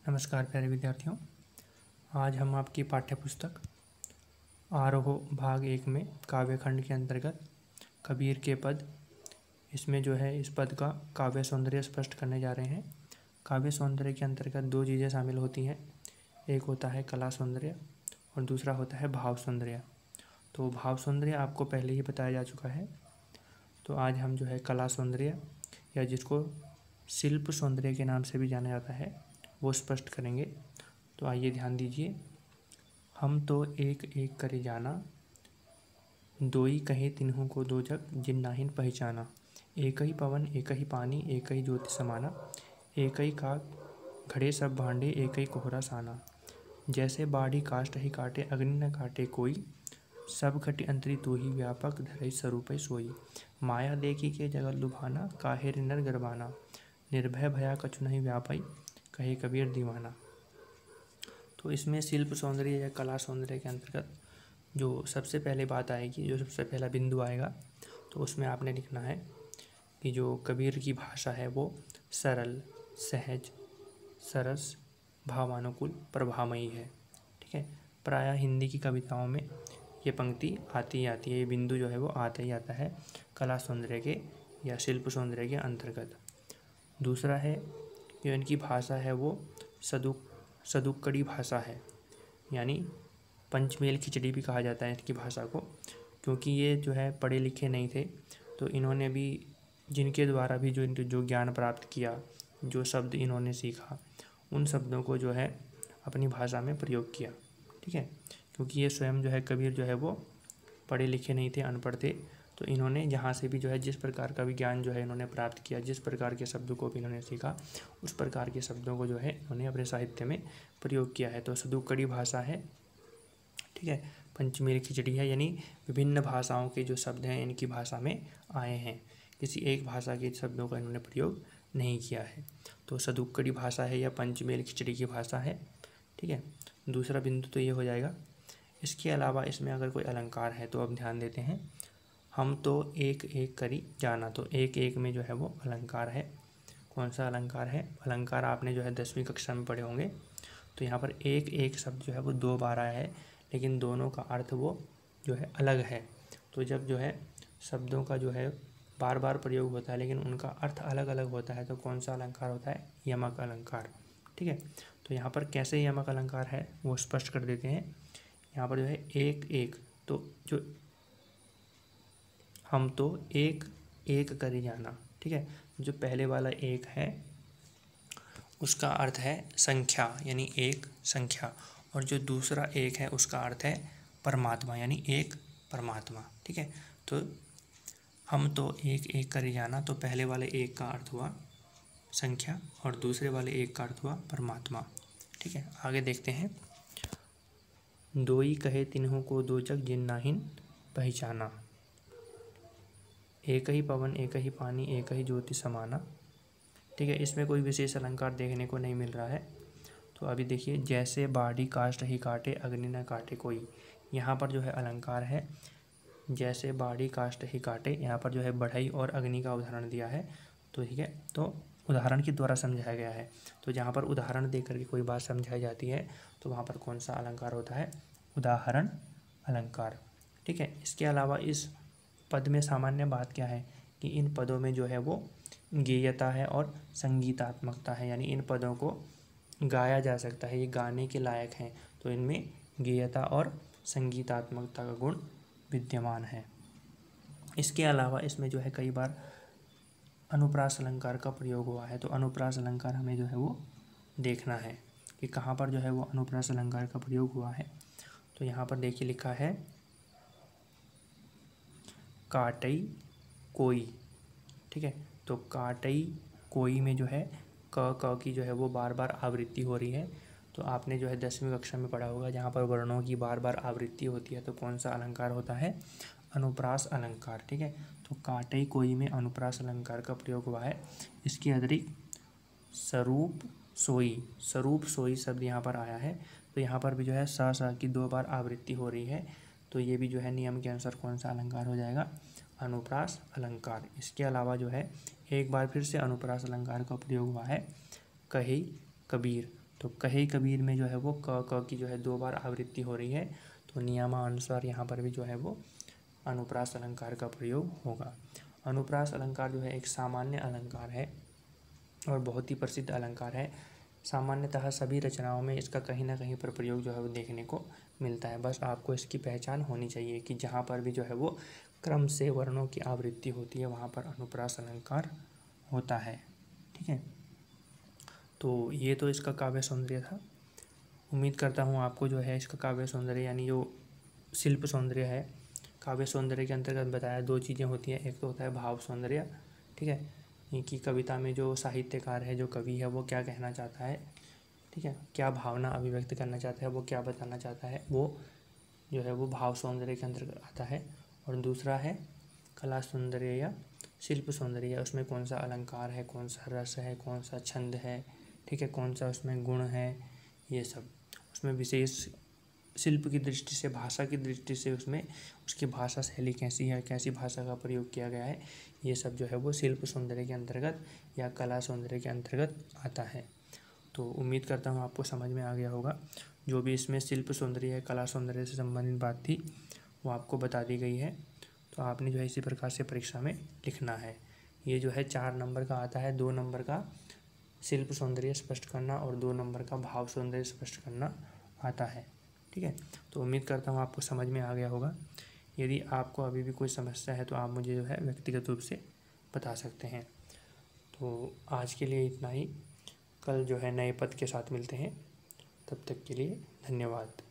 नमस्कार प्यारे विद्यार्थियों। आज हम आपकी पाठ्य पुस्तक आरोह भाग 1 में काव्यखंड के अंतर्गत कबीर के पद, इसमें जो है इस पद का काव्य सौंदर्य स्पष्ट करने जा रहे हैं। काव्य सौंदर्य के अंतर्गत दो चीज़ें शामिल होती हैं, एक होता है कला सौंदर्य और दूसरा होता है भाव सौंदर्य। तो भाव सौंदर्य आपको पहले ही बताया जा चुका है। तो आज हम जो है कला सौंदर्य या जिसको शिल्प सौंदर्य के नाम से भी जाना जाता है वो स्पष्ट करेंगे। तो आइए ध्यान दीजिए। हम तो एक एक करे जाना, दोई कहे तिन्हों को दो जग जिन नाहिन पहचाना। एक ही पवन एक ही पानी एक ही ज्योति समाना, एक ही काग घड़े सब भांडे एक ही कोहरा साना। जैसे बाढ़ी काष्ठ ही काटे अग्नि न काटे कोई, सब घटी अंतरी तू ही व्यापक धरई स्वरूप सोई। माया देखी के जगत लुभाना, काहे रे नर गरबाना। निर्भय भया कछु नहीं व्यापई, कहे कबीर दीवाना। तो इसमें शिल्प सौंदर्य या कला सौंदर्य के अंतर्गत जो सबसे पहले बात आएगी, जो सबसे पहला बिंदु आएगा, तो उसमें आपने लिखना है कि जो कबीर की भाषा है वो सरल, सहज, सरस, भावानुकूल, प्रभामयी है। ठीक है, प्रायः हिंदी की कविताओं में ये पंक्ति आती ही आती है, ये बिंदु जो है वो आता ही आता है कला सौंदर्य के या शिल्प सौंदर्य के अंतर्गत। दूसरा है कि इनकी भाषा है वो सदुक्कड़ी भाषा है, यानी पंचमेल खिचड़ी भी कहा जाता है इनकी भाषा को, क्योंकि ये जो है पढ़े लिखे नहीं थे। तो इन्होंने भी जिनके द्वारा भी जो ज्ञान प्राप्त किया, जो शब्द इन्होंने सीखा, उन शब्दों को जो है अपनी भाषा में प्रयोग किया। ठीक है, क्योंकि ये स्वयं जो है कबीर जो है वो पढ़े लिखे नहीं थे, अनपढ़ थे। तो इन्होंने जहाँ से भी जो है जिस प्रकार का भी ज्ञान जो है इन्होंने प्राप्त किया, जिस प्रकार के शब्दों को भी इन्होंने सीखा, उस प्रकार के शब्दों को जो है इन्होंने अपने साहित्य में प्रयोग किया है। तो सदुक्कड़ी भाषा है। ठीक है, पंचमेल खिचड़ी है, यानी विभिन्न भाषाओं के जो शब्द हैं इनकी भाषा में आए हैं, किसी एक भाषा के शब्दों का इन्होंने प्रयोग नहीं किया है। तो सदुक्कड़ी भाषा है या पंचमेल खिचड़ी की भाषा है। ठीक है, दूसरा बिंदु तो ये हो जाएगा। इसके अलावा इसमें अगर कोई अलंकार है तो अब ध्यान देते हैं। हम तो एक एक करी जाना, तो एक एक में जो है वो अलंकार है। कौन सा अलंकार है? अलंकार आपने जो है 10वीं कक्षा में पढ़े होंगे। तो यहाँ पर एक एक शब्द जो है वो 2 बार आया है, लेकिन दोनों का अर्थ वो जो है अलग है। तो जब जो है शब्दों का जो है बार बार प्रयोग होता है लेकिन उनका अर्थ अलग अलग होता है, तो कौन सा अलंकार होता है? यमक अलंकार। ठीक है, तो यहाँ पर कैसे यमक अलंकार है वो स्पष्ट कर देते हैं। यहाँ पर जो है एक एक, तो जो हम तो एक एक करी जाना, ठीक है, जो पहले वाला एक है उसका अर्थ है संख्या, यानी एक संख्या, और जो दूसरा एक है उसका अर्थ है परमात्मा, यानी एक परमात्मा। ठीक है, तो हम तो एक एक करी जाना, तो पहले वाले एक का अर्थ हुआ संख्या और दूसरे वाले एक का अर्थ हुआ परमात्मा। ठीक है, आगे देखते हैं। दोई कहे तिन्हों को दो जग जिन नाहिन पहचाना, एक ही पवन एक ही पानी एक ही ज्योति समाना। ठीक है, इसमें कोई विशेष अलंकार देखने को नहीं मिल रहा है। तो अभी देखिए, जैसे बाढ़ी काष्ठ ही काटे अग्नि न काटे कोई, यहाँ पर जो है अलंकार है जैसे बाढ़ी काष्ठ ही काटे। यहाँ पर जो है बढ़ई और अग्नि का उदाहरण दिया है। तो ठीक है, तो उदाहरण के द्वारा समझाया गया है। तो जहाँ पर उदाहरण दे करके कोई बात समझाई जाती है तो वहाँ पर कौन सा अलंकार होता है? उदाहरण अलंकार। ठीक है, इसके अलावा इस पद में सामान्य बात क्या है कि इन पदों में जो है वो गेयता है और संगीतात्मकता है, यानी इन पदों को गाया जा सकता है, ये गाने के लायक हैं। तो इनमें गेयता और संगीतात्मकता का गुण विद्यमान है। इसके अलावा इसमें जो है कई बार अनुप्रास अलंकार का प्रयोग हुआ है। तो अनुप्रास अलंकार हमें जो है वो देखना है कि कहाँ पर जो है वो अनुप्रास अलंकार का प्रयोग हुआ है। तो यहाँ पर देखिए लिखा है काटई कोई। ठीक है, तो काटई कोई में जो है क की जो है वो बार बार आवृत्ति हो रही है। तो आपने जो है 10वीं कक्षा में पढ़ा होगा, जहाँ पर वर्णों की बार बार आवृत्ति होती है तो कौन सा अलंकार होता है? अनुप्रास अलंकार। ठीक है, तो काटई कोई में अनुप्रास अलंकार का प्रयोग हुआ है। इसके अतिरिक्त स्वरूप सोई शब्द यहाँ पर आया है। तो यहाँ पर भी जो है सा की 2 बार आवृत्ति हो रही है। तो ये भी जो है नियम के अनुसार कौन सा अलंकार हो जाएगा? अनुप्रास अलंकार। इसके अलावा जो है एक बार फिर से अनुप्रास अलंकार का प्रयोग हुआ है कही कबीर। तो कहे कबीर में जो है वो क की जो है 2 बार आवृत्ति हो रही है, तो नियमानुसार यहाँ पर भी जो है वो अनुप्रास अलंकार का प्रयोग होगा। अनुप्रास अलंकार जो है एक सामान्य अलंकार है और बहुत ही प्रसिद्ध अलंकार है। सामान्यतः सभी रचनाओं में इसका कहीं ना कहीं पर प्रयोग जो है वो देखने को मिलता है। बस आपको इसकी पहचान होनी चाहिए कि जहाँ पर भी जो है वो क्रम से वर्णों की आवृत्ति होती है वहाँ पर अनुप्रास अलंकार होता है। ठीक है, तो ये तो इसका काव्य सौंदर्य था। उम्मीद करता हूँ आपको जो है इसका काव्य सौंदर्य यानी जो शिल्प सौंदर्य है, काव्य सौंदर्य के अंतर्गत बताया 2 चीज़ें होती हैं। एक तो होता है भाव सौंदर्य, ठीक है, कि कविता में जो साहित्यकार है, जो कवि है, वो क्या कहना चाहता है, ठीक है, क्या भावना अभिव्यक्त करना चाहता है, वो क्या बताना चाहता है, वो जो है वो भाव सौंदर्य के अंतर्गत आता है। और दूसरा है कला सौंदर्य या शिल्प सौंदर्य, उसमें कौन सा अलंकार है, कौन सा रस है, कौन सा छंद है, ठीक है, कौन सा उसमें गुण है, ये सब उसमें विशेष शिल्प की दृष्टि से, भाषा की दृष्टि से उसमें उसकी भाषा शैली कैसी है, कैसी भाषा का प्रयोग किया गया है, ये सब जो है वो शिल्प सौंदर्य के अंतर्गत या कला सौंदर्य के अंतर्गत आता है। तो उम्मीद करता हूँ आपको समझ में आ गया होगा। जो भी इसमें शिल्प सौंदर्य है, कला सौंदर्य से संबंधित बात थी वो आपको बता दी गई है। तो आपने जो है इसी प्रकार से परीक्षा में लिखना है। ये जो है 4 नंबर का आता है, 2 नंबर का शिल्प सौंदर्य स्पष्ट करना और 2 नंबर का भाव सौंदर्य स्पष्ट करना आता है। ठीक है, तो उम्मीद करता हूँ आपको समझ में आ गया होगा। यदि आपको अभी भी कोई समस्या है तो आप मुझे जो है व्यक्तिगत रूप से बता सकते हैं। तो आज के लिए इतना ही। कल जो है नए पद के साथ मिलते हैं। तब तक के लिए धन्यवाद।